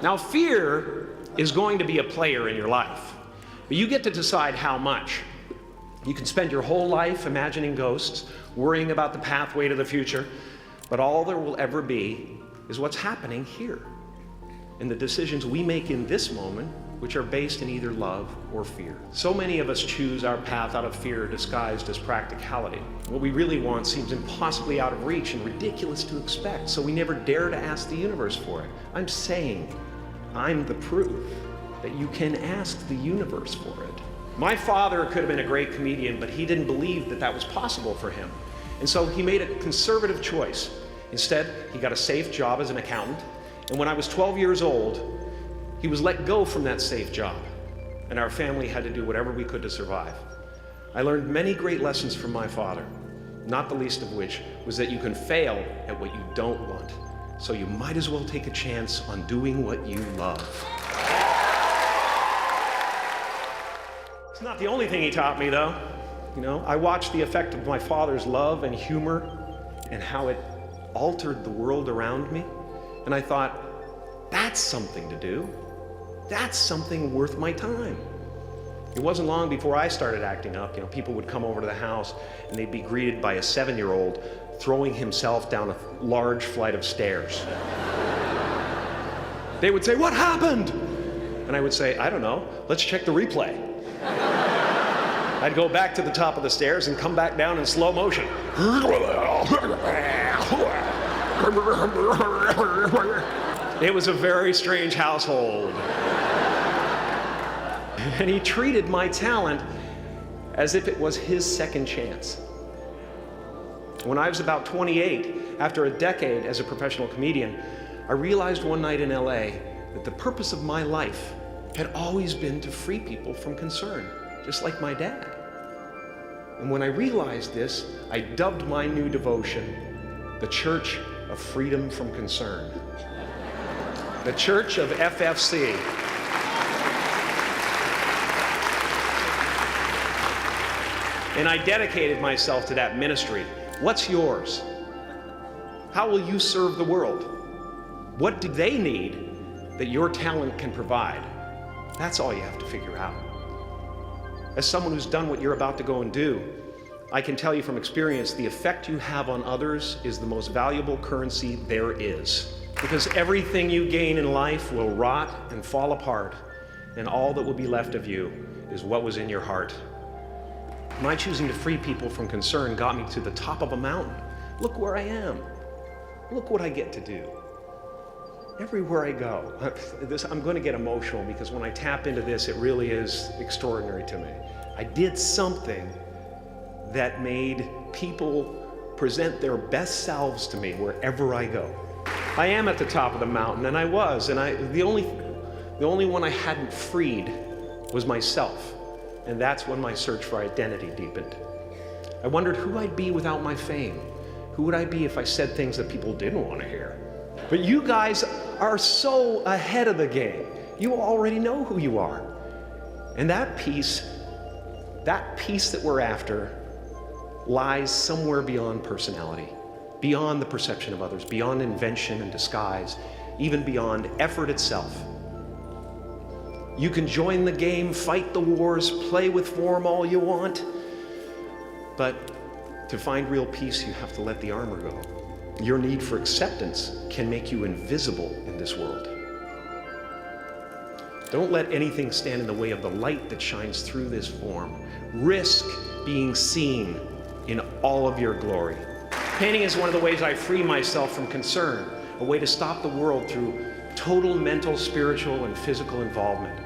Now, fear is going to be a player in your life, but you get to decide how much. You can spend your whole life imagining ghosts, worrying about the pathway to the future, but all there will ever be is what's happening here, and the decisions we make in this moment, which are based in either love or fear. So many of us choose our path out of fear disguised as practicality. What we really want seems impossibly out of reach and ridiculous to expect, so we never dare to ask the universe for it. I'm saying, I'm the proof that you can ask the universe for it. My father could have been a great comedian, but he didn't believe that that was possible for him. And so he made a conservative choice. Instead, he got a safe job as an accountant, and when I was 12 years old, he was let go from that safe job, and our family had to do whatever we could to survive. I learned many great lessons from my father, not the least of which was that you can fail at what you don't want, so you might as well take a chance on doing what you love. It's not the only thing he taught me, though. You know, I watched the effect of my father's love and humor and how it altered the world around me, and I thought, that's something to do. That's something worth my time. It wasn't long before I started acting up. You know, people would come over to the house and they'd be greeted by a 7-year-old throwing himself down a large flight of stairs. They would say, "What happened?" And I would say, "I don't know, let's check the replay." I'd go back to the top of the stairs and come back down in slow motion. It was a very strange household. And he treated my talent as if it was his second chance. When I was about 28, after a decade as a professional comedian, I realized one night in LA that the purpose of my life had always been to free people from concern, just like my dad. And when I realized this, I dubbed my new devotion the Church of Freedom from Concern. The Church of FFC. And I dedicated myself to that ministry. What's yours? How will you serve the world? What do they need that your talent can provide? That's all you have to figure out. As someone who's done what you're about to go and do, I can tell you from experience, the effect you have on others is the most valuable currency there is. Because everything you gain in life will rot and fall apart, and all that will be left of you is what was in your heart. My choosing to free people from concern got me to the top of a mountain. Look where I am. Look what I get to do. Everywhere I go. I'm going to get emotional because when I tap into this, it really is extraordinary to me. I did something that made people present their best selves to me wherever I go. I am at the top of the mountain, and I was, and the only one I hadn't freed was myself. And that's when my search for identity deepened. I wondered who I'd be without my fame. Who would I be if I said things that people didn't want to hear? But you guys are so ahead of the game. You already know who you are. And that peace that we're after lies somewhere beyond personality, beyond the perception of others, beyond invention and disguise, even beyond effort itself. You can join the game, fight the wars, play with form all you want, but to find real peace, you have to let the armor go. Your need for acceptance can make you invisible in this world. Don't let anything stand in the way of the light that shines through this form. Risk being seen in all of your glory. Painting is one of the ways I free myself from concern, a way to stop the world through total mental, spiritual, and physical involvement.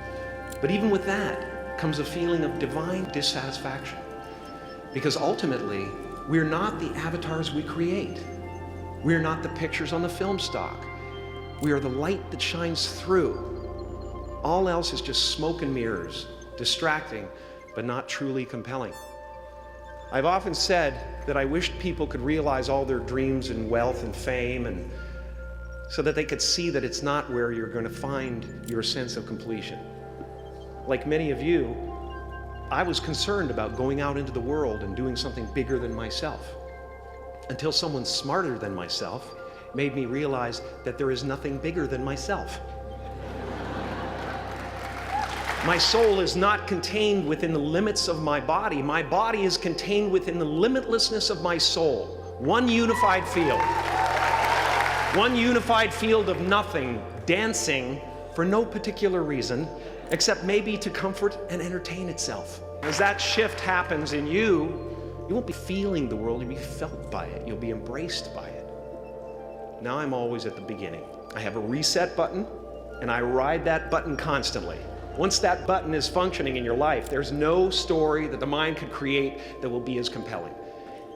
But even with that comes a feeling of divine dissatisfaction. Because ultimately, we're not the avatars we create. We're not the pictures on the film stock. We are the light that shines through. All else is just smoke and mirrors, distracting, but not truly compelling. I've often said that I wished people could realize all their dreams and wealth and fame, and so that they could see that it's not where you're going to find your sense of completion. Like many of you, I was concerned about going out into the world and doing something bigger than myself, until someone smarter than myself made me realize that there is nothing bigger than myself. My soul is not contained within the limits of my body. My body is contained within the limitlessness of my soul. One unified field. One unified field of nothing, dancing for no particular reason, except maybe to comfort and entertain itself. As that shift happens in you, you won't be feeling the world, you'll be felt by it. You'll be embraced by it. Now I'm always at the beginning. I have a reset button, and I ride that button constantly. Once that button is functioning in your life, there's no story that the mind could create that will be as compelling.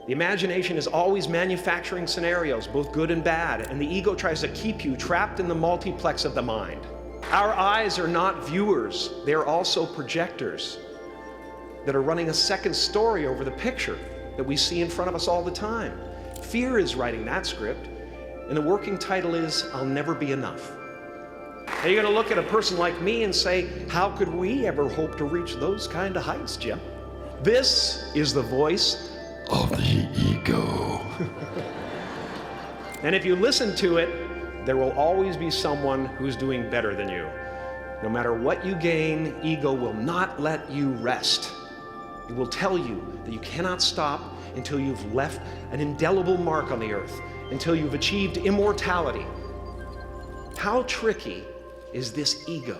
The imagination is always manufacturing scenarios, both good and bad, and the ego tries to keep you trapped in the multiplex of the mind. Our eyes are not viewers, they're also projectors that are running a second story over the picture that we see in front of us all the time. Fear is writing that script, and the working title is, I'll Never Be Enough. Now you're gonna look at a person like me and say, how could we ever hope to reach those kind of heights, Jim? This is the voice of the ego. And if you listen to it, there will always be someone who's doing better than you. No matter what you gain, ego will not let you rest. It will tell you that you cannot stop until you've left an indelible mark on the earth, until you've achieved immortality. How tricky is this ego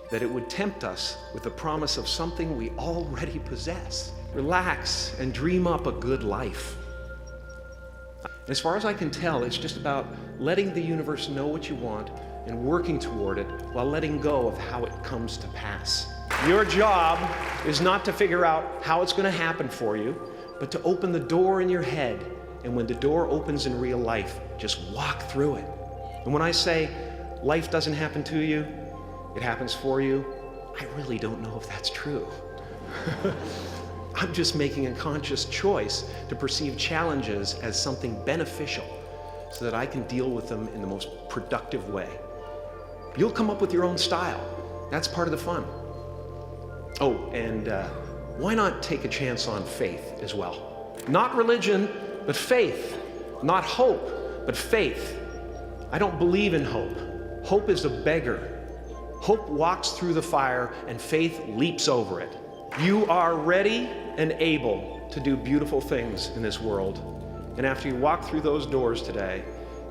that it would tempt us with the promise of something we already possess? Relax and dream up a good life. As far as I can tell, it's just about letting the universe know what you want and working toward it while letting go of how it comes to pass. Your job is not to figure out how it's going to happen for you, but to open the door in your head. And when the door opens in real life, just walk through it. And when I say life doesn't happen to you, it happens for you, I really don't know if that's true. I'm just making a conscious choice to perceive challenges as something beneficial so that I can deal with them in the most productive way. You'll come up with your own style. That's part of the fun. Oh, and why not take a chance on faith as well? Not religion, but faith. Not hope, but faith. I don't believe in hope. Hope is a beggar. Hope walks through the fire and faith leaps over it. You are ready and able to do beautiful things in this world. And after you walk through those doors today,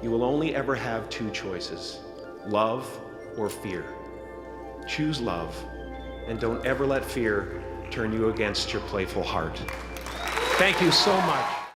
you will only ever have two choices: love or fear. Choose love, and don't ever let fear turn you against your playful heart. Thank you so much.